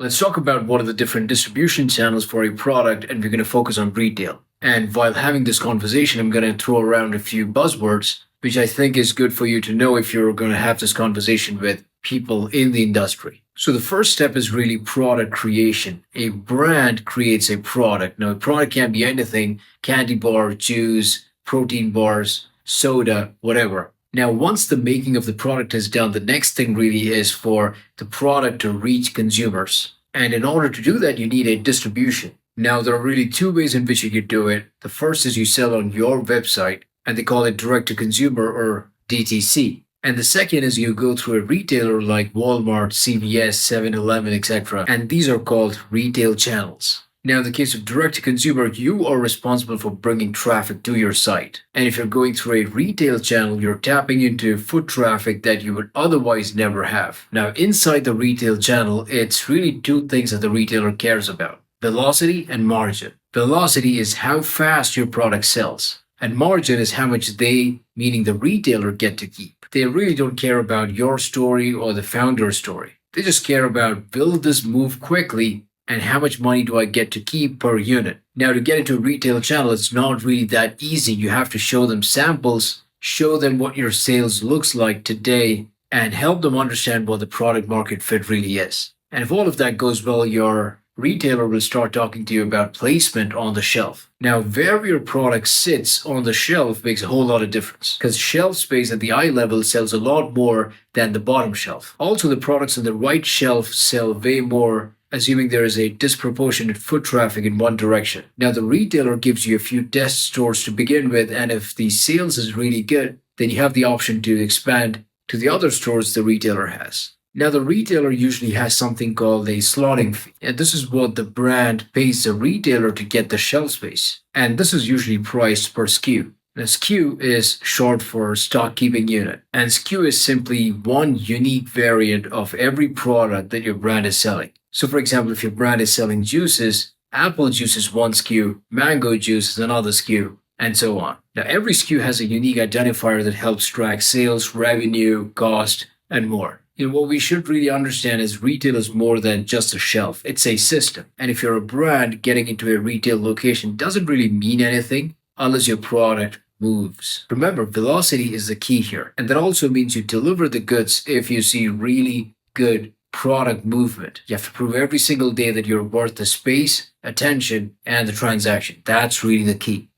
Let's talk about what are the different distribution channels for a product, and we're going to focus on retail. And while having this conversation, I'm going to throw around a few buzzwords, which I think is good for you to know if you're going to have this conversation with people in the industry. So the first step is really product creation. A brand creates a product. Now, a product can be anything: candy bar, juice, protein bars, soda, whatever. Now, once the making of the product is done, the next thing really is for the product to reach consumers. And in order to do that, you need a distribution. Now, there are really two ways in which you could do it. The first is you sell on your website, and they call it direct to consumer or DTC. And the second is you go through a retailer like Walmart, CVS, 7-Eleven, etc. And these are called retail channels. Now, in the case of direct to consumer, you are responsible for bringing traffic to your site. And if you're going through a retail channel, you're tapping into foot traffic that you would otherwise never have. Now, inside the retail channel, it's really two things that the retailer cares about: velocity and margin. Velocity is how fast your product sells, and margin is how much they, meaning the retailer, get to keep. They really don't care about your story or the founder's story. They just care about, will this move quickly, and how much money do I get to keep per unit? Now, to get into a retail channel, it's not really that easy. You have to show them samples, show them what your sales looks like today, and help them understand what the product market fit really is. And if all of that goes well, your retailer will start talking to you about placement on the shelf. Now, where your product sits on the shelf makes a whole lot of difference, because shelf space at the eye level sells a lot more than the bottom shelf. Also, the products on the right shelf sell way more, assuming there is a disproportionate foot traffic in one direction. Now, the retailer gives you a few test stores to begin with, and if the sales is really good, then you have the option to expand to the other stores the retailer has. Now, the retailer usually has something called a slotting fee, and this is what the brand pays the retailer to get the shelf space. And this is usually priced per SKU. Now, SKU is short for stock keeping unit, and SKU is simply one unique variant of every product that your brand is selling. So, for example, if your brand is selling juices, apple juice is one SKU, mango juice is another SKU, and so on. Now, every SKU has a unique identifier that helps track sales, revenue, cost, and more. What we should really understand is retail is more than just a shelf. It's a system. And if you're a brand, getting into a retail location doesn't really mean anything unless your product moves. Remember, velocity is the key here. And that also means you deliver the goods if you see really good product movement. You have to prove every single day that you're worth the space, attention, and the transaction. That's really the key.